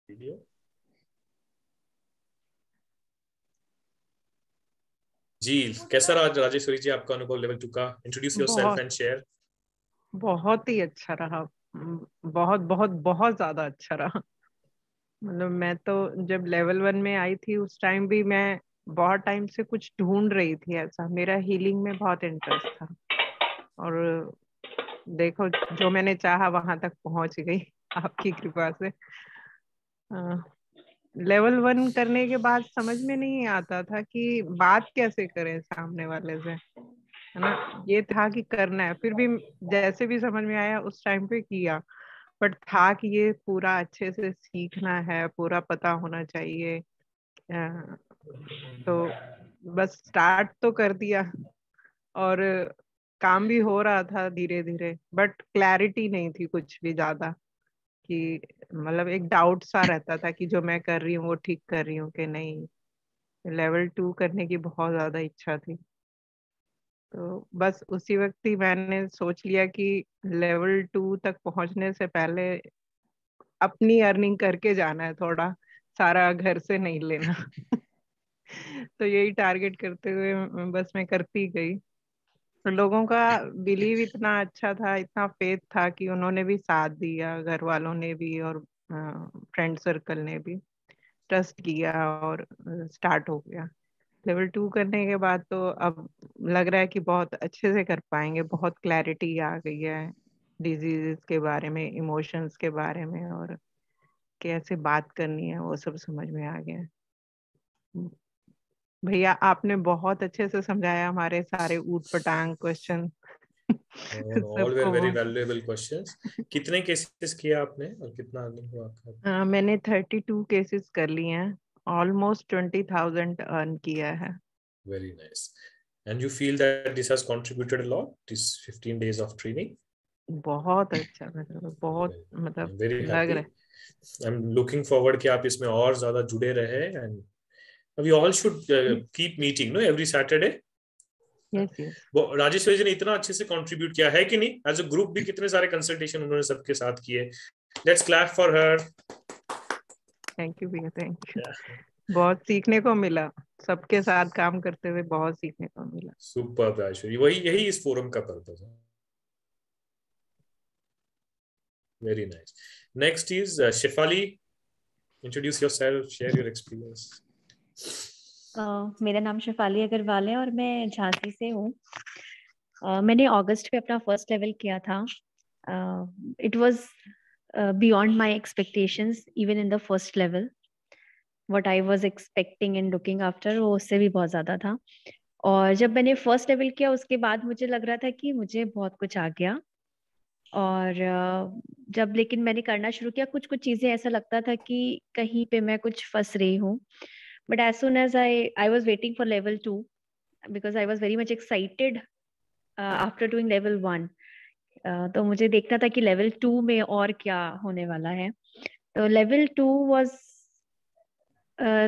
Video. जी, कैसा रहा राजेश्वरी जी आपका अनुभव लेवल 2 का? इंट्रोड्यूस योरसेल्फ बहुत एंड शेयर। बहुत ही अच्छा रहा। बहुत बहुत बहुत ज्यादा अच्छा रहा। मतलब मैं तो जब लेवल 1 में आई थी उस टाइम भी मैं बहुत टाइम से कुछ ढूंढ रही थी। ऐसा मेरा हीलिंग में बहुत इंटरेस्ट था, और देखो जो मैंने चाहा वहां तक पहुंच गई आपकी कृपा से। लेवल 1 करने के बाद समझ में नहीं आता था कि बात कैसे करें सामने वाले से, है ना। ये था कि करना है, फिर भी जैसे भी समझ में आया उस टाइम पे किया। बट था कि ये पूरा अच्छे से सीखना है, पूरा पता होना चाहिए। तो बस स्टार्ट तो कर दिया, और काम भी हो रहा था धीरे धीरे, बट क्लैरिटी नहीं थी कुछ भी ज्यादा। कि मतलब एक डाउट सा रहता था कि जो मैं कर रही हूँ वो ठीक कर रही हूँ कि नहीं। लेवल 2 करने की बहुत ज्यादा इच्छा थी। तो बस उसी वक्त ही मैंने सोच लिया कि लेवल 2 तक पहुंचने से पहले अपनी अर्निंग करके जाना है थोड़ा, सारा घर से नहीं लेना। तो यही टारगेट करते हुए बस मैं करती गई। तो लोगों का बिलीव इतना अच्छा था, इतना फेथ था कि उन्होंने भी साथ दिया, घर वालों ने भी और फ्रेंड सर्कल ने भी ट्रस्ट किया, और स्टार्ट हो गया। लेवल 2 करने के बाद तो अब लग रहा है कि बहुत अच्छे से कर पाएंगे। बहुत क्लैरिटी आ गई है डिजीजेस के बारे में, इमोशंस के बारे में, और कैसे बात करनी है वो सब समझ में आ गया है। भैया आपने बहुत अच्छे से समझाया हमारे सारे ऊट पटांग क्वेश्चन। और ऑल वेर सबको वेरी बहुत। Valuable questions. कितने केसेस किया आपने और कितना अर्निंग हुआ आपका? मैंने 32 केसेस कर लिए हैं, ऑलमोस्ट 20,000 अर्न किया है। Very nice. And you feel that this has contributed a lot, this 15 days of training? बहुत अच्छा, मतलब बहुत, आई मतलब एम वेरी लग हैप्पी। रहा आई एम लुकिंग फॉरवर्ड कि आप इसमें और ज्यादा जुड़े रहे। एंड वी ऑल शुड है। Keep meeting know every Saturday. Yes yes. वो राजेश्वरी जी ने इतना अच्छे से कंट्रीब्यूट किया है कि नहीं, एज अ ग्रुप भी कितने सारे कंसल्टेशन उन्होंने सबके साथ किए। Let's clap for her. Thank you भैया, थैंक यू। बहुत सीखने को मिला, सबके साथ काम करते हुए बहुत सीखने को मिला। सुपर राजेश्वरी, वही यही इस फोरम का पर्पस है। Very nice. Next is Shifali. Introduce yourself, share your experience. मेरा नाम शेफाली अग्रवाल है और मैं झांसी से हूँ। मैंने अगस्त में अपना फर्स्ट लेवल किया था। It was beyond my expectations even in the first level. What I was expecting and looking after वो उससे भी बहुत ज्यादा था। और जब मैंने फर्स्ट लेवल किया उसके बाद मुझे लग रहा था कि मुझे बहुत कुछ आ गया। और जब लेकिन मैंने करना शुरू किया कुछ कुछ चीजें ऐसा लगता था कि कहीं पे मैं कुछ फंस रही हूँ। But as soon as I was waiting for level 2 because I was very much excited after doing level 1. तो मुझे देखना था कि level 2 में और क्या होने वाला है। तो level 2 was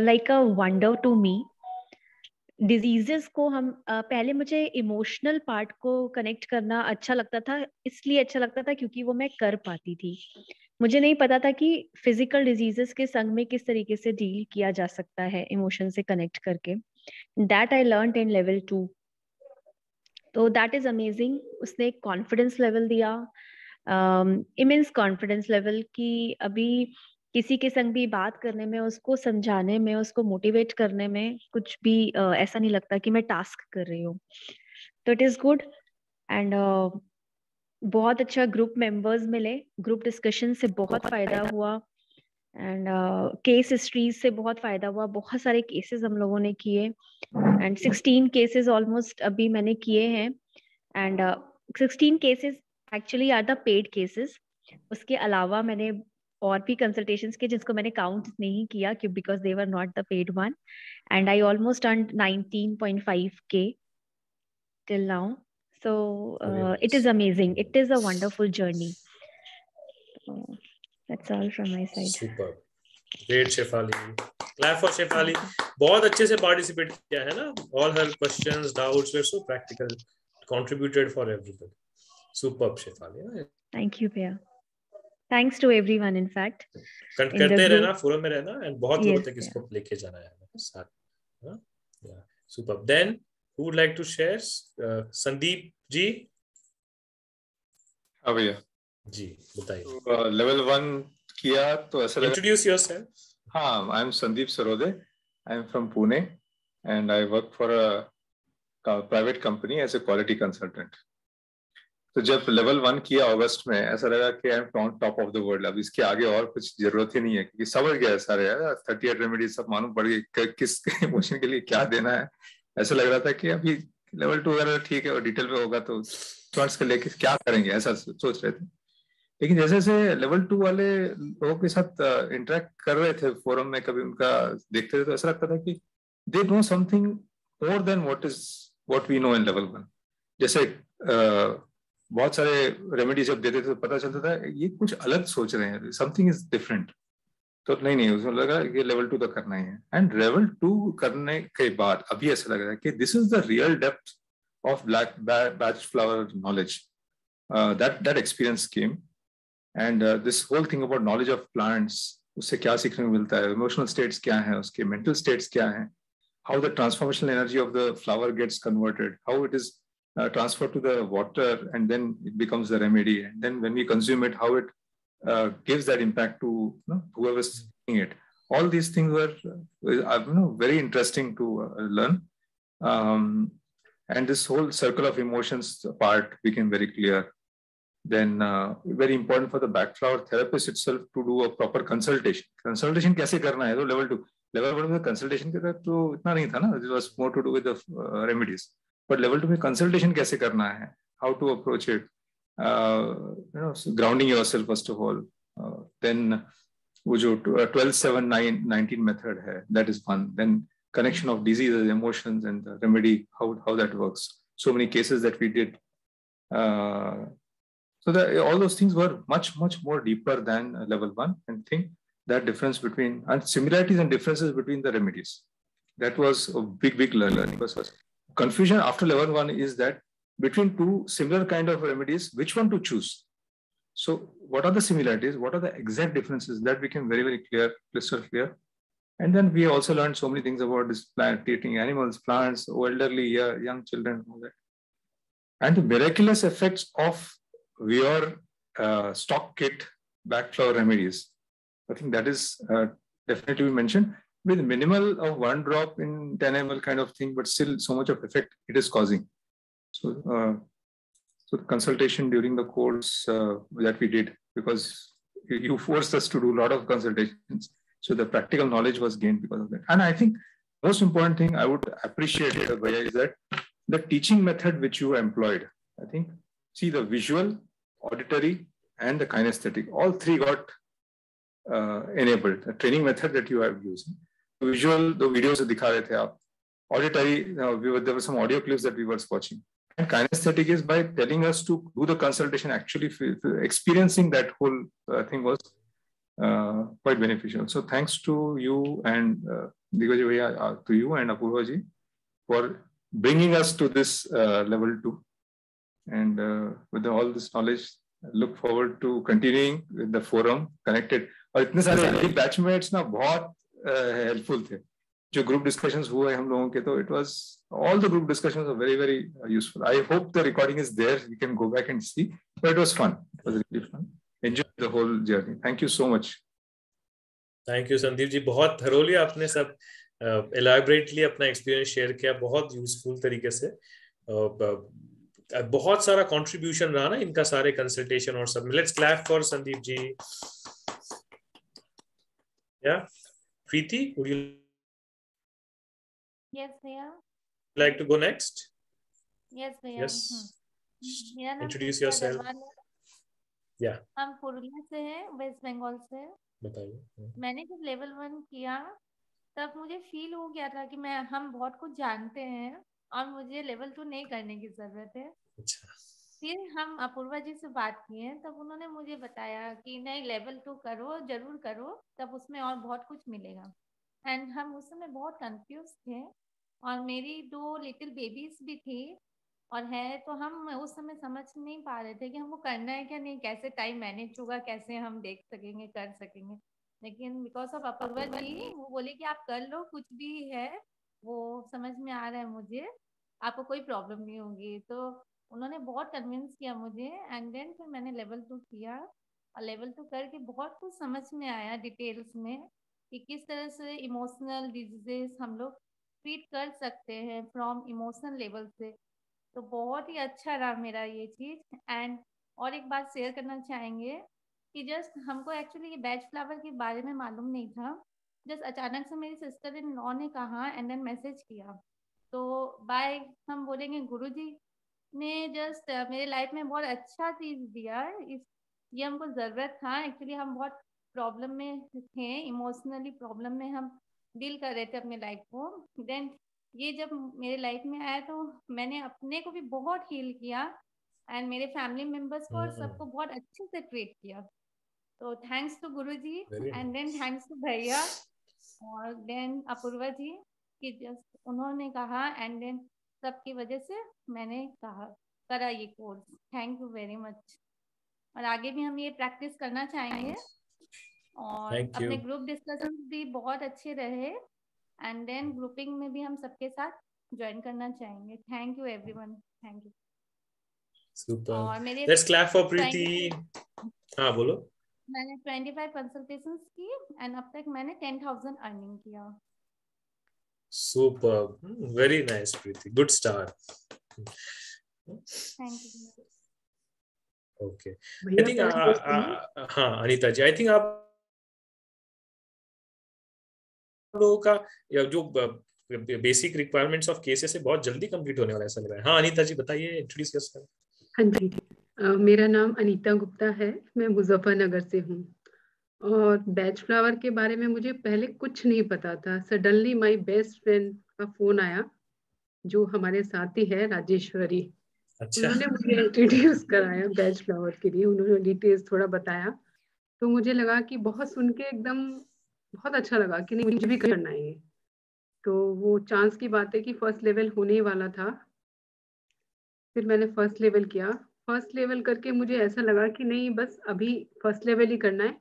like a wonder to me. Diseases को हम पहले मुझे इमोशनल पार्ट को कनेक्ट करना अच्छा लगता था, इसलिए अच्छा लगता था क्योंकि वो मैं कर पाती थी। मुझे नहीं पता था कि फिजिकल डिजीजेस के संग में किस तरीके से डील किया जा सकता है इमोशन से कनेक्ट करके। That I learn in level 2। तो दैट इज अमेजिंग। उसने एक कॉन्फिडेंस लेवल दिया, इमेंस कॉन्फिडेंस लेवल, कि अभी किसी के संग भी बात करने में, उसको समझाने में, उसको मोटिवेट करने में कुछ भी ऐसा नहीं लगता कि मैं टास्क कर रही हूँ। तो इट इज गुड। एंड बहुत अच्छा ग्रुप मेंबर्स मिले, ग्रुप डिस्कशन से बहुत फायदा हुआ। एंड केस हिस्ट्रीज से बहुत फायदा हुआ, बहुत सारे केसेस हम लोगों ने किए। एंड 16 केसेस ऑलमोस्ट अभी मैंने किए हैं। And 16 cases actually are the paid cases. उसके अलावा मैंने और भी कंसल्टेशंस किए जिसको मैंने काउंट नहीं किया क्यों, because they were not the paid one. And I almost earn 19.5K till now. So very it is nice. amazing. It is a wonderful journey. So that's all from my side. Super. Great Shefali. Clap for Shefali. बहुत अच्छे से participate किया है ना। All her questions, doubts were so practical, contributed for everybody. Super Shefali. Thank you, Priya. Thanks to everyone, in fact. करते रहना, forum में रहना, एंड बहुत लोगों तक Yes, इसको लेके जाना है साथ. Yeah, super. Then who would like to share? Sandeep ji. हाँ भैया जी बताइए. तो लेवल 1 किया तो ऐसा लगा. Introduce yourself. हाँ, I am Sandeep Sarode. I am from Pune and I work for a private company as a quality consultant. तो जब लेवल 1 किया अगस्त में, ऐसा लगा कि I am on top of the world. अब इसके आगे और कुछ जरूरत ही नहीं है क्योंकि समझ गया सारे 38 रेमेडीज सब मालूम पड़ गई किस इमोशन के लिए क्या देना है. ऐसा लग रहा था कि अभी लेवल 2 अगर ठीक है और डिटेल में होगा तो स्टूडेंट्स के लेके क्या करेंगे, ऐसा सोच रहे थे. लेकिन जैसे जैसे लेवल 2 वाले लोगों के साथ इंटरेक्ट कर रहे थे फोरम में, कभी उनका देखते थे तो ऐसा लगता था कि they know something more than what we know in level 1. जैसे बहुत सारे रेमेडी जब देते थे तो पता चलता था ये कुछ अलग सोच रहे हैं, समथिंग इज डिफरेंट. तो नहीं उसमें लगा ये लेवल 2 तो करना ही है. एंड लेवल 2 करने के बाद अभी ऐसा लग रहा है कि this is the real depth of batch flower knowledge. that experience came, and this whole thing about knowledge of plants, उससे क्या सीखने को मिलता है, emotional states क्या हैं उसके, mental states क्या हैं, how the transformational energy of the flower gets converted, how it is transferred to the water and then it becomes the remedy, and then when we consume it, how it gives that impact to whoever is seeing it. All these things were very interesting to learn. And this whole circle of emotions part became very clear. Then very important for the backflower therapist itself to do a proper consultation कैसे करना है. तो level 1 में consultation के तक तो इतना नहीं था ना, it was more to do with the remedies. But level 2 में consultation कैसे करना है, how to approach it, grounding yourself first of all. Then वो जो 12-7-9-19 method है, that is one. Then connection of diseases, emotions, and the remedy, how that works. So many cases that we did. So all those things were much more deeper than level 1, and think that difference between and similarities and differences between the remedies. That was a big learning. Confusion after level 1 is that between two similar kind of remedies, which one to choose. So what are the similarities? What are the exact differences? That became very clear, crystal clear. And then we also learned so many things about this plant, treating animals, plants, elderly, young children, all that. And the miraculous effects of your stock kit backflower remedies. I think that is definitely mentioned with minimal of 1 drop in 10 ml kind of thing, but still so much of effect it is causing. So, so the consultation during the course that we did, because you forced us to do a lot of consultations. So the practical knowledge was gained because of that. And I think most important thing I would appreciate, Bhaiya, is that the teaching method which you employed, I think, see the visual, auditory, and the kinesthetic, all three got enabled. The training method that you have used. Visual, the videos that dikha rahe the aap. Auditory, there were some audio clips that we were watching. And kinesthetic is by telling us to do the consultation, actually experiencing that whole thing was quite beneficial. So thanks to you and to you and Apurva ji for bringing us to this level 2. And with all this knowledge, I look forward to continuing with the forum connected. और इतने सारे batchmates ना बहुत helpful थे. जो group discussions हुए हम लोगों के, तो it was all the group discussions are very useful. I hope the recording is there. You can go back and see. But it was fun. It was really fun. Enjoy the whole journey. Thank you so much. Thank you, Sandeep ji. बहुत thoroughly आपने सब elaborately अपना experience share किया, बहुत useful तरीके से. बहुत सारा कंट्रीब्यूशन रहा ना इनका, सारे कंसल्टेशन और सब. Let's clap for Sandeep ji. या प्रीति, would you Yes, भैया. like to go next? Yes, भैया. Yes. मेरा नाम Introduce प्रीति yourself. अग्रवाल है. Yeah. हम पुरुलिया से हैं, वेस्ट बंगाल से. बताइए. मैंने जब लेवल 1 किया तब मुझे फील हो गया था कि हम बहुत कुछ जानते हैं और मुझे लेवल 2 नहीं करने की जरूरत है. अच्छा. फिर हम अपूर्वा जी से बात किए, तब उन्होंने मुझे बताया कि नहीं, लेवल 2 करो, जरूर करो, तब उसमें और बहुत कुछ मिलेगा. एंड हम उस समय बहुत कंफ्यूज थे और मेरी 2 लिटिल बेबीज भी थी, और है तो हम उस समय समझ नहीं पा रहे थे कि हमको करना है क्या नहीं, कैसे टाइम मैनेज होगा, कैसे हम देख सकेंगे, कर सकेंगे। लेकिन बिकॉज ऑफ अपूर्वा जी वो बोले कि आप कर लो, कुछ भी है वो समझ में आ रहा है मुझे, आपको कोई प्रॉब्लम नहीं होगी। तो उन्होंने बहुत कन्विंस किया मुझे एंड देन फिर मैंने लेवल 2 किया। और लेवल 2 करके बहुत कुछ समझ में आया डिटेल्स में कि किस तरह से इमोशनल डिजीजेस हम लोग ट्रीट कर सकते हैं फ्रॉम इमोशनल लेवल से। तो बहुत ही अच्छा रहा मेरा ये चीज। एंड और एक बात शेयर करना चाहेंगे कि जस्ट हमको एक्चुअली ये बैच फ्लावर के बारे में मालूम नहीं था। जस्ट अचानक से मेरी सिस्टर इन लॉ ने कहा एंड देन मैसेज किया। तो बाय हम बोलेंगे गुरुजी ने जस्ट मेरे लाइफ में बहुत अच्छा चीज दिया इस, ये हमको जरूरत था। एक्चुअली हम बहुत प्रॉब्लम में थे, इमोशनली प्रॉब्लम में हम डील कर रहे थे अपने लाइफ को। देन ये जब मेरे लाइफ में आया तो मैंने अपने को भी बहुत हील किया एंड मेरे फैमिली मेंबर्स को और सबको बहुत अच्छे से ट्रीट किया। तो thanks to Guruji very and then thanks to bhaiya और देन अपूर्वा जी कि जस्ट उन्होंने कहा एंड देन सबकी वजह से मैंने कहा करा ये course. Thank you very much. और आगे भी हम ये प्रैक्टिस करना चाहेंगे और थैंक यू। अपने ग्रुप डिस्कशन भी बहुत अच्छे रहे एंड देन ग्रुपिंग में भी हम सबके साथ ज्वाइन करना चाहेंगे। Thank you everyone, thank you. Super, और मेरे लेट्स क्लैप फॉर 25 प्रीति। हाँ बोलो। मैंने 25 कंसल्टेशंस की एंड अब तक मैंने 10,000 अर्निंग किया। Super, very nice Preeti, good start. Thank you. Okay, I think हाँ अनीता जी, आई थिंक आप लोगों का या जो बेसिक रिक्वायरमेंट्स ऑफ केसेस है बहुत जल्दी कंप्लीट होने वाला है ऐसा लग रहा है। हाँ अनीता जी बताइए, इंट्रोड्यूस कैसे। हाँ जी, मेरा नाम अनीता गुप्ता है, मैं मुजफ्फरनगर से हूँ। और बैच फ्लावर के बारे में मुझे पहले कुछ नहीं पता था। सडनली माय बेस्ट फ्रेंड का फोन आया, जो हमारे साथी है राजेश्वरी। अच्छा, उन्होंने मुझे इंट्रोड्यूस कराया बैच फ्लावर के लिए, उन्होंने डिटेल्स थोड़ा बताया। तो मुझे लगा कि बहुत सुन के एकदम बहुत अच्छा लगा कि नहीं मुझे भी करना है ये। तो वो चांस की बात है कि फर्स्ट लेवल होने ही वाला था। फिर मैंने फर्स्ट लेवल किया। फर्स्ट लेवल करके मुझे ऐसा लगा कि नहीं बस अभी फर्स्ट लेवल ही करना है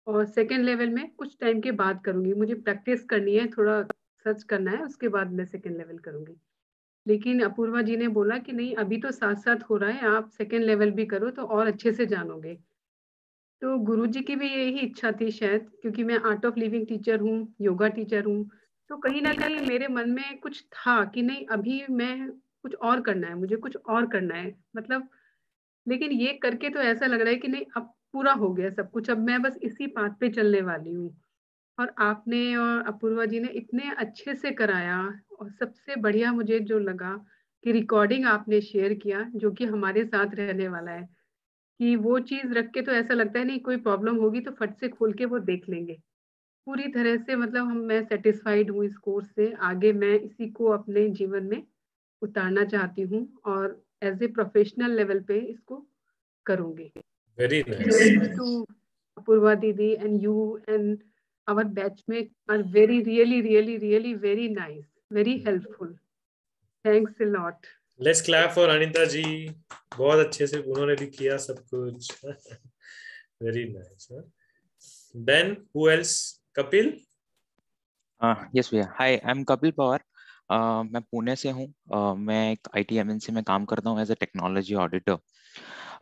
और सेकंड लेवल में कुछ टाइम के बाद करूंगी। मुझे प्रैक्टिस करनी है, थोड़ा सर्च करना है, उसके बाद मैं सेकंड लेवल करूंगी। लेकिन अपूर्वा जी ने बोला कि नहीं अभी तो साथ साथ हो रहा है, आप सेकंड लेवल भी करो तो और अच्छे से जानोगे। तो गुरुजी की भी यही इच्छा थी शायद, क्योंकि मैं आर्ट ऑफ लिविंग टीचर हूँ, योगा टीचर हूँ। तो कहीं ना कहीं मेरे मन में कुछ था कि नहीं अभी मैं कुछ और करना है, मुझे कुछ और करना है मतलब। लेकिन ये करके तो ऐसा लग रहा है कि नहीं अब पूरा हो गया सब कुछ, अब मैं बस इसी पाथ पे चलने वाली हूँ। और आपने और अपूर्वा जी ने इतने अच्छे से कराया। और सबसे बढ़िया मुझे जो लगा कि रिकॉर्डिंग आपने शेयर किया, जो कि हमारे साथ रहने वाला है, कि वो चीज रख के तो ऐसा लगता है नहीं कोई प्रॉब्लम होगी तो फट से खोल के वो देख लेंगे। पूरी तरह से मतलब मैं सेटिस्फाइड हूँ इस कोर्स से। आगे मैं इसी को अपने जीवन में उतारना चाहती हूँ और एज ए प्रोफेशनल लेवल पे इसको करूंगी। Very nice. टू अपूर्वा दीदी and you and our batchmates are very really very nice, very helpful. Thanks a lot. Let's clap for Anita ji, बहुत अच्छे से उन्होंने भी किया सब कुछ। Very nice. Then who else? Kapil. Yes भैया, hi I am Kapil Pawar. मैं पुणे से हूँ। मैं एक IT MNC में काम करता हूँ as a technology auditor.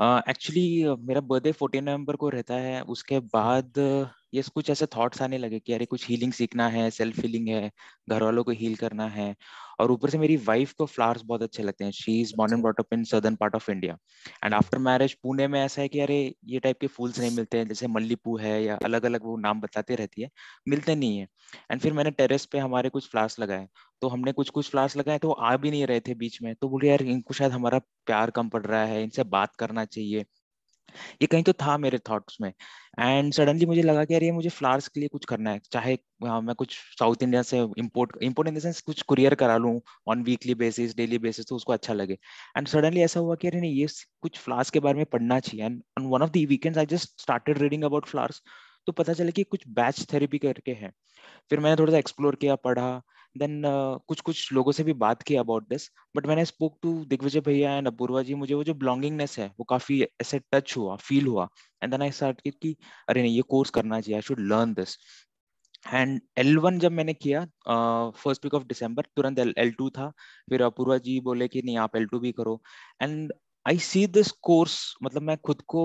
Actually मेरा बर्थडे 14 नवंबर को रहता है। उसके बाद ये कुछ ऐसे थॉट्स आने लगे कि अरे कुछ हीलिंग सीखना है, सेल्फ हीलिंग है, घर वालों को हील करना है। और ऊपर से मेरी वाइफ को फ्लावर्स बहुत अच्छे लगते हैं। She is born and brought up in southern part of India and after marriage Pune में ऐसा है कि अरे ये टाइप के फूल्स नहीं मिलते हैं, जैसे मल्लीपू है या अलग अलग वो नाम बताते रहती है, मिलते नहीं है। एंड फिर मैंने टेरेस पे हमारे कुछ फ्लावर्स लगाए, तो हमने कुछ कुछ फ्लावर्स लगाए तो वो आ भी नहीं रहे थे बीच में। तो बोले यार इनको शायद हमारा प्यार कम पड़ रहा है, इनसे बात करना चाहिए। ये कहीं तो था मेरे थॉट्स में। एंड सडनली मुझे लगा कि यार ये मुझे फ्लावर्स के लिए कुछ करना है, चाहे मैं कुछ साउथ इंडिया से इम्पोर्ट इन द सेंस कुछ कुरियर करा लूं on weekly basis, daily basis, तो उसको अच्छा लगे। एंड सडनली ऐसा हुआ कि अरे नहीं ये कुछ फ्लावर्स के बारे में पढ़ना चाहिए। And on one of the weekends I just started reading about flowers. तो पता चला कि कुछ बैच थेरेपी करके है। फिर मैंने थोड़ा सा एक्सप्लोर किया, पढ़ा, देन कुछ कुछ लोगों से भी बात की about this, but when I spoke to Digvijay bhaiya and Apoorva जी, मुझे वो जो बिलोंगिंगनेस है वो काफी ऐसे टच हुआ, फील हुआ, एंड देन आई स्टार्ट कि अरे नहीं, ये कोर्स करना चाहिए, I should learn this. And L1 जब मैंने किया फर्स्ट वीक ऑफ दिसंबर, तुरंत L2 था, फिर अपूर्वा जी बोले कि नहीं आप L2 भी करो, and I see this course, मतलब मैं खुद को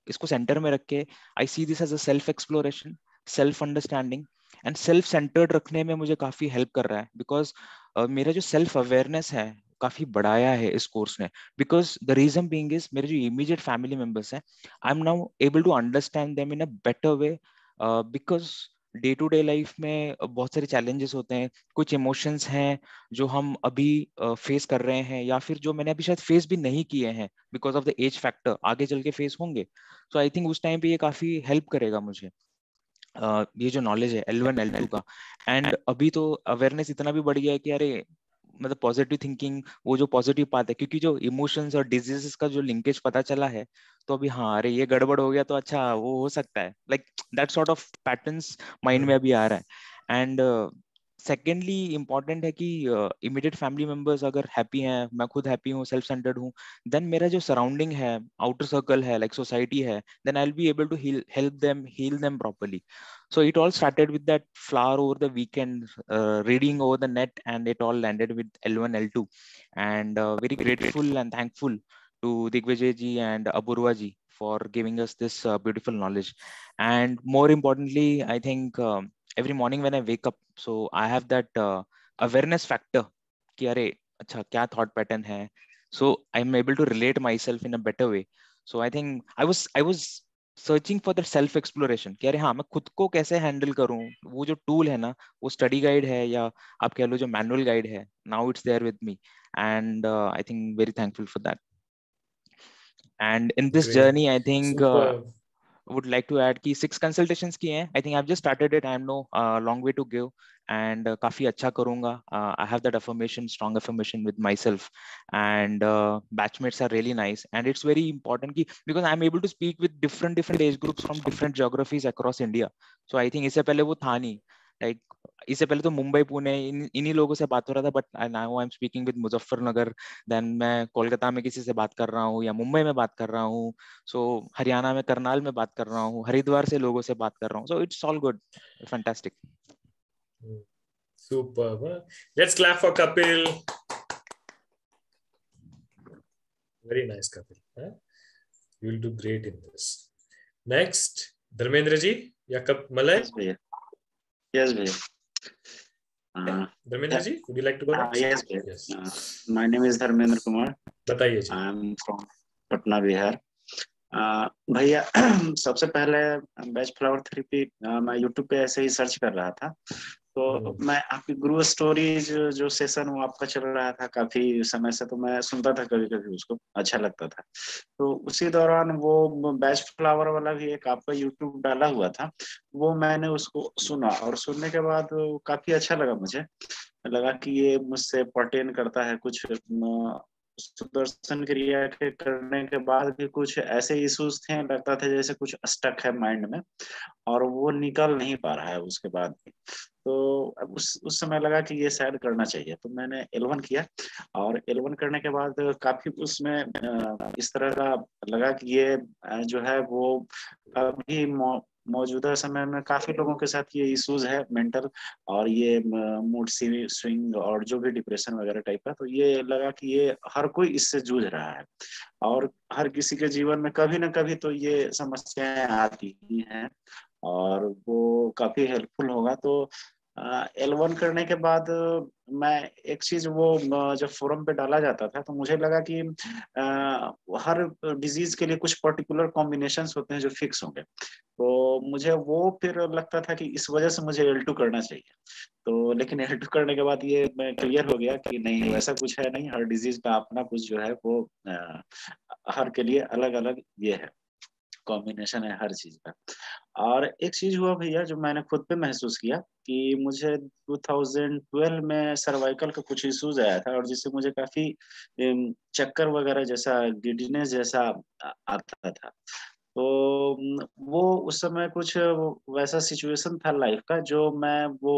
इसको सेंटर में रख के I see this as a self exploration, self understanding and self centred रखने में मुझे काफी हेल्प कर रहा है, बिकॉज मेरा जो सेल्फ अवेयरनेस है काफी बढ़ाया है इस कोर्स ने। Because the reason being is मेरे जो इमीडिएट फैमिली मेंबर्स हैं, I am now able to understand them in a better way, because day to day life में बहुत सारे चैलेंजेस होते हैं, कुछ इमोशंस हैं जो हम अभी फेस कर रहे हैं, या फिर जो मैंने अभी शायद फेस भी नहीं किए हैं because of the age factor, आगे चल के फेस होंगे। सो आई थिंक उस टाइम पे ये काफी हेल्प करेगा मुझे, ये जो नॉलेज है L1 L2 का। एंड अभी तो अवेयरनेस इतना भी बढ़ गया है कि अरे मतलब पॉजिटिव थिंकिंग, वो जो पॉजिटिव बात है, क्योंकि जो इमोशंस और डिजीजेस का जो लिंकेज पता चला है, तो अभी हाँ अरे ये गड़बड़ हो गया तो अच्छा वो हो सकता है, like that sort of patterns mind में अभी आ रहा है। एंड सेकेंडली इम्पॉर्टेंट है कि इमीडिएट फैमिली मेंबर्स अगर हैप्पी हैं, मैं खुद हैप्पी हूँ, सेल्फ सेंटर्ड हूँ, देन मेरा जो सराउंडिंग है, आउटर सर्कल है, लाइक सोसाइटी है, then I'll be able to heal them properly. So it all started with that flower over the weekend, reading over the net, and it all landed with L1 L2, and very grateful and thankful to Digvijay ji and Apurva ji for giving us this beautiful knowledge. And more importantly, I think every morning when I wake up, so I have that awareness factor कि अरे अच्छा क्या thought pattern है, so I'm able to relate myself in a better way. So I think I was searching for that self exploration कि अरे हाँ मैं खुद को कैसे हैंडल करूं। वो जो टूल है ना, वो स्टडी गाइड है या आप कह लो जो मैनुअल गाइड है, now it's there with me, and I think very thankful for that. And in this journey I think would like to add कि 6 consultations किए हैं। I think I've just started it. I am no long way to go, and काफी अच्छा करूँगा। I have that affirmation, strong affirmation with myself, and batchmates are really nice, and it's very important कि because I'm able to speak with different age groups from different geographies across India. So I think इससे पहले वो था नहीं, like इससे पहले तो मुंबई पुणे इन्हीं लोगों से बात हो रहा था, but now I am speaking with Muzaffarnagar, then मैं कोलकाता में किसी से बात कर रहा हूँ या मुंबई में बात कर रहा हूँ, सो हरियाणा में करनाल में बात कर रहा हूँ, हरिद्वार से लोगों से बात कर रहा हूँ, so it's all good, fantastic. Superb. Let's clap for Kapil. Very nice, Kapil. You will do great in this. Next, Dharmendra ji या कब Malay? Yes भैया. Yes भैया. Dharmendra ji, would you like to go next? Yes भैया. Yes. My name is Dharmendra Kumar. बताइए जी. I am from Patna Bihar. भैया सबसे पहले batch flower therapy मैं यूट्यूब पे ऐसे ही सर्च कर रहा था, तो मैं आपकी ग्रो स्टोरीज जो सेशन वो आपका चल रहा था काफी समय से, तो मैं सुनता था कभी कभी, उसको अच्छा लगता था। तो उसी दौरान वो बैच फ्लावर वाला भी एक आपका यूट्यूब डाला हुआ था, वो मैंने उसको सुना, और सुनने के बाद काफी अच्छा लगा मुझे, लगा कि ये मुझसे पर्टेन करता है। कुछ सुदर्शन क्रिया के करने के बाद भी कुछ ऐसे इश्यूज थे, लगता था जैसे कुछ स्टक है माइंड में और वो निकल नहीं पा रहा है उसके बाद भी। तो उस समय लगा कि ये शायद करना चाहिए, तो मैंने L1 किया, और L1 करने के बाद काफी उसमें इस तरह का लगा कि ये जो है वो अभी मौजूदा समय में काफी लोगों के साथ ये इश्यूज है मेंटल, और ये मूड स्विंग और जो भी डिप्रेशन वगैरह टाइप का, तो ये लगा कि ये हर कोई इससे जूझ रहा है, और हर किसी के जीवन में कभी ना कभी तो ये समस्याएं आती ही हैं, और वो काफी हेल्पफुल होगा। तो L1 करने के बाद मैं एक चीज, वो जब फोरम पे डाला जाता था तो मुझे लगा कि हर डिजीज के लिए कुछ पर्टिकुलर कॉम्बिनेशंस होते हैं जो फिक्स होंगे, तो मुझे वो फिर लगता था कि इस वजह से मुझे L2 करना चाहिए। तो लेकिन L2 करने के बाद ये मैं क्लियर हो गया कि नहीं, वैसा कुछ है नहीं, हर डिजीज का अपना कुछ जो है वो हर के लिए अलग अलग ये है, कॉम्बिनेशन है हर चीज का। और एक चीज हुआ भैया जो मैंने खुद पे महसूस किया कि मुझे 2012 में सर्वाइकल का कुछ इश्यूज आया था, और जिससे मुझे काफी चक्कर वगैरह जैसा, गिडनेस जैसा आता था। तो वो उस समय कुछ वैसा सिचुएशन था लाइफ का जो मैं वो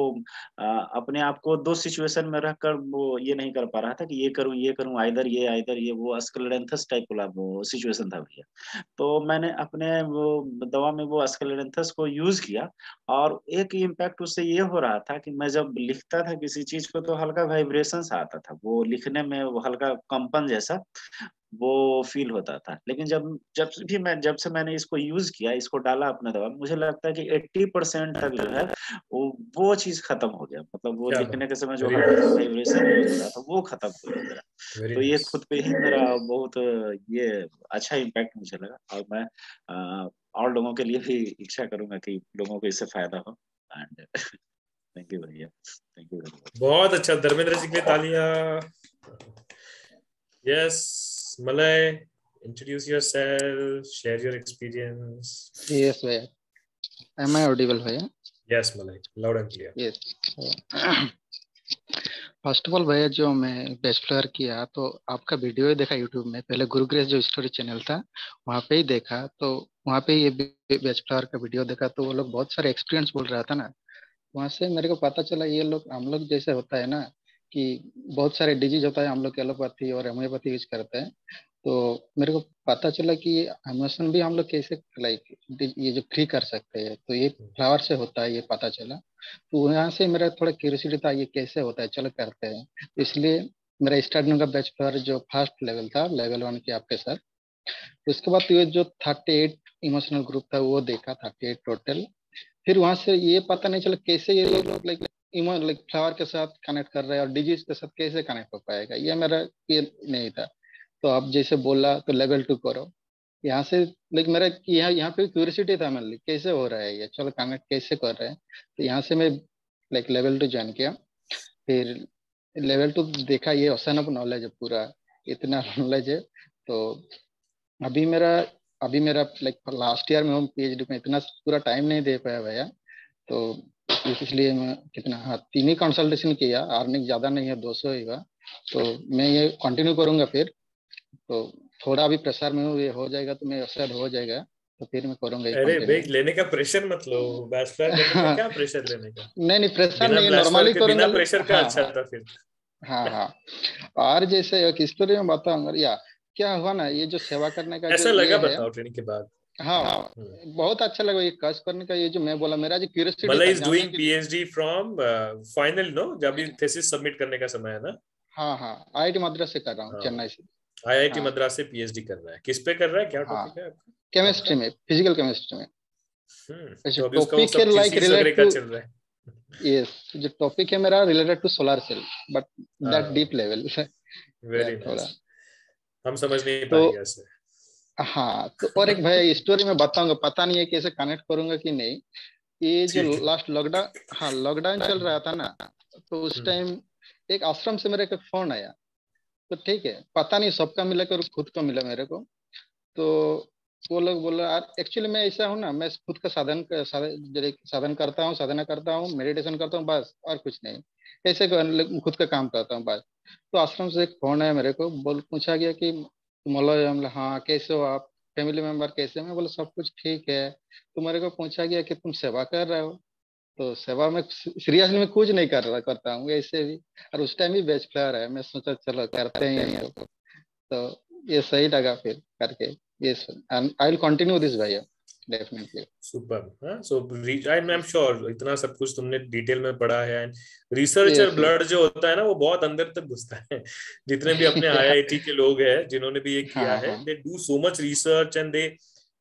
अपने आप को दो सिचुएशन में रखकर वो ये नहीं कर पा रहा था कि ये करूं आइदर ये वो स्क्लेरेंथस टाइप वाला वो सिचुएशन था भैया। तो मैंने अपने वो दवा में वो स्क्लेरेंथस को यूज किया, और एक इम्पैक्ट उससे ये हो रहा था कि मैं जब लिखता था किसी चीज को तो हल्का वाइब्रेशंस आता था, वो लिखने में वो हल्का कंपन जैसा वो फील होता था। लेकिन जब से मैंने इसको यूज किया, इसको डाला अपने दवा में, मुझे लगता है कि 80% तक जो है वो चीज खत्म हो गया। मतलब वो क्या लिखने बात, के समय जो वेरी वाइब्रेशन यूज हो रहा था वो खत्म हो गया मेरा। वेरी तो ये नाइस। खुद पे ही मेरा बहुत ये अच्छा इम्पैक्ट मुझे लगा, और मैं और लोगों के लिए भी इच्छा करूंगा कि लोगों को इससे फायदा हो। एंड थैंक यू भैया, थैंक यू वेरी मच। बहुत अच्छा, धर्मेंद्र जी के लिए तालियां। Yes Malay, introduce yourself, share your experience. Yes, भैया. Am I audible, भैया? Yes Malay, loud and clear. Yes. First of all भैया, जो मैं बैचलर किया तो आपका वीडियो ही देखा यूट्यूब में। पहले गुरु ग्रेस जो स्टोरी चैनल था वहाँ पे ही देखा, तो वहाँ पे ये बैचलर का वीडियो देखा तो वो लोग बहुत सारे एक्सपीरियंस बोल रहा था ना, वहाँ से मेरे को पता चला ये लोग हम लोग जैसे होता है ना कि बहुत सारे डिजीज होता है, हम लोग एलोपैथी और होम्योपैथी यूज करते हैं। तो मेरे को पता चला कि इमोशन भी हम लोग कैसे ये जो फ्री कर सकते हैं, तो ये फ्लावर से होता है, ये पता चला। तो यहाँ से मेरा थोड़ा क्यूरियोसिटी था ये कैसे होता है, चलो करते हैं। तो इसलिए मेरा स्टार्टिंग का बैचलर जो फर्स्ट लेवल था, लेवल 1 की आपके साथ। उसके बाद ये जो 38 इमोशनल ग्रुप था वो देखा, 38 टोटल। फिर वहां से ये पता नहीं चला कैसे ये लोग फ्लावर के साथ कनेक्ट कर रहे हैं और डिजीज के साथ कैसे कनेक्ट हो पाएगा, ये मेरा ये नहीं था। तो आप जैसे बोला तो लेवल 2 करो यहाँ से, मेरा यहाँ पे क्यूरियोसिटी था मेरे लिए कैसे हो रहा है ये, चलो कनेक्ट कैसे कर रहे हैं। तो यहाँ से मैं लेवल 2 ज्वाइन किया। फिर लेवल 2 देखा, ये ओशन ऑफ नॉलेज है पूरा, इतना नॉलेज है। तो अभी मेरा लास्ट ईयर में हूँ PhD में, इतना पूरा टाइम नहीं दे पाया भैया। तो इसलिए मैं कितना 3 ही कंसल्टेशन किया, अर्निंग ज्यादा नहीं है, 200 ही हुआ। तो मैं ये कंटिन्यू करूंगा फिर। तो थोड़ा अभी प्रेशर में हूँ, ये हो जाएगा तो मैं शायद हो जाएगा, तो फिर मैं करूंगा ये अरे कंटिन्यू। भाई लेने का प्रेशर मत लो, बैचलर करने का क्या प्रेशर लेने का। नहीं प्रेशर बिना नहीं, बैचलर नॉर्मली के करूंगा। बिना प्रेशर का हाँ अच्छा हाँ था फिर। हाँ। और जैसे एक स्टोरी में बताऊंगा, या क्या हुआ ना, ये जो सेवा करने का जो ऐसा लगा ये है, बताओ ट्रेनिंग के बाद। हाँ बहुत अच्छा लगा ये कष्ट करने का, ये जो मैं बोला मेरा जो क्यूरियोसिटी Malay था is जानने doing की। PhD from final, no? जब भी थेसिस सबमिट करने का समय है ना। हाँ हाँ, IIT मद्रास से कर रहा हूँ, हाँ, चेन्नई से। IIT हाँ मद्रास से PhD कर रहा है। किस पे कर रहा है, क्या हाँ, टॉपिक है आपका? केमिस्ट्री में, फिजिकल केमिस्ट्री में। तो अभी उसका वो टॉपिक है सब लाइक थीसिस वगैरह रिलेटेड का टू, चल रहा है। यस, जो टॉपिक है मेरा related to solar cell, but that deep level या वेरी थोड़ा। नाइस, हम समझ नहीं तो पाएंगे ऐसे। हाँ, तो और एक भाई स्टोरी में बताऊंगा, पता नहीं है कैसे कनेक्ट करूंगा कि नहीं। ये जो ठीक है। लास्ट लॉकडाउन, हाँ लॉकडाउन चल रहा था ना, तो उस टाइम एक आश्रम से मेरे को फोन आया। तो ठीक है, पता नहीं सबका मिला कर खुद को मिला मेरे को। तो वो लोग बोला, एक्चुअली मैं ऐसा हूँ ना, मैं खुद का साधन करता हूँ, साधना करता हूँ, मेडिटेशन करता हूँ, बस और कुछ नहीं। ऐसे खुद का काम करता हूँ बस। तो आश्रम से एक फोन आया मेरे को, पूछा गया कि तुम हाँ कैसे हो आप, फैमिली मेंबर कैसे हैं? मैं बोला सब कुछ ठीक है। तो मेरे को पूछा गया कि तुम सेवा कर रहे हो? तो सेवा में सीरियसली मैं कुछ नहीं करता हूँ ऐसे भी, और उस टाइम भी बैचलर है, मैं सोचा चलो करते हैं तो ये सही लगा फिर करके। Yes, I will continue this भैया, डेफिनेटली। सुपर। हाँ, सो आई एम श्योर इतना सब कुछ तुमने डिटेल में पढ़ा है। एंड रिसर्चर यस ब्लड जो होता है ना, वो बहुत अंदर तक घुसता है। जितने भी अपने IIT के लोग हैं जिन्होंने भी ये किया हाँ है, हाँ, they do so much research and they,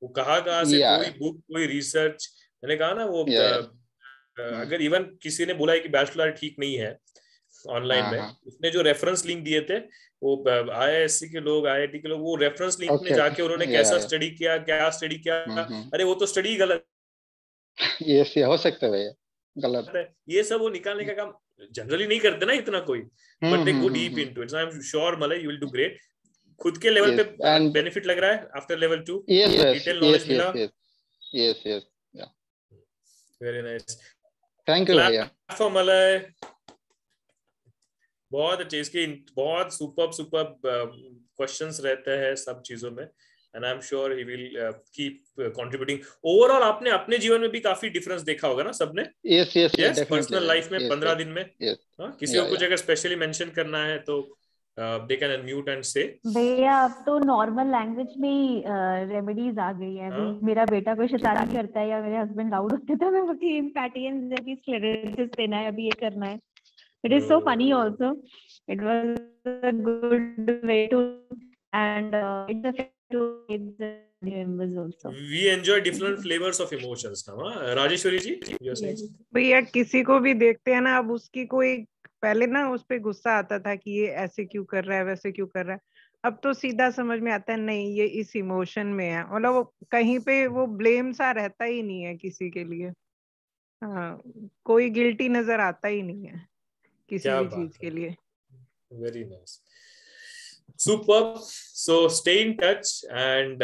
वो कहाँ से या कोई बुक, कोई रिसर्च। मैंने कहा ना वो या अगर इवन किसी ने बोला है कि बैचलर ठीक नहीं है ऑनलाइन हाँ में, हाँ, उसने जो रेफरेंस लिंक दिए थे वो IISc के लोग, IIT के लोग, वो रेफरेंस लिंक में ओके जाके उन्होंने ओके, कैसा या स्टडी किया, क्या स्टडी किया, हम्म, अरे वो तो स्टडी गलत यस, ये हो सकता है भैया, गलत। है। ये सब वो निकालने का काम जनरली नहीं करते ना इतना कोई, but they go deep into it. I am sure Malay you will do great. खुद के लेवल पे यस एंड बेनिफिट लग रहा है after level 2, yes yes detail knowledge yes मिला। Yes yes yes, very nice, thank you भैया। Clap for Malay. बहुत अच्छे, इसके बहुत सुपर क्वेश्चंस रहते हैं सब चीजों में। and I'm sure he will keep contributing. Overall आपने अपने जीवन में भी काफी डिफरेंस देखा होगा ना सबने? Yes, पर्सनल लाइफ में 15 दिन में किसी को कुछ अगर स्पेशली मेंशन करना है तो they can unmute and say. भैया अब तो नॉर्मल लैंग्वेज में ही रेमेडीज आ गई है। अभी मेरा बेटा कोई शैतानी करता है या मेरे हस्बैंड लाउड होते तो मैं बोलती पैटियंस अभी स्क्लेरोसिस देना है, अभी ये करना है। It is so funny also. It was a good way to and it's a way to get the members also. We enjoy different flavors of emotions now. Rajeshwari ji, you're saying? भैया किसी को भी देखते हैं ना, अब उसकी कोई पहले ना उस पे गुस्सा आता था कि ये ऐसे क्यों कर रहा है, वैसे क्यों कर रहा है, अब तो सीधा समझ में आता है नहीं ये इस इमोशन में है। मतलब वो कहीं पे वो ब्लेम सा रहता ही नहीं है किसी के लिए। हाँ, कोई गिल्टी नजर आता ही नहीं है किसी भी चीज के लिए। Very nice. Superb. So stay in touch and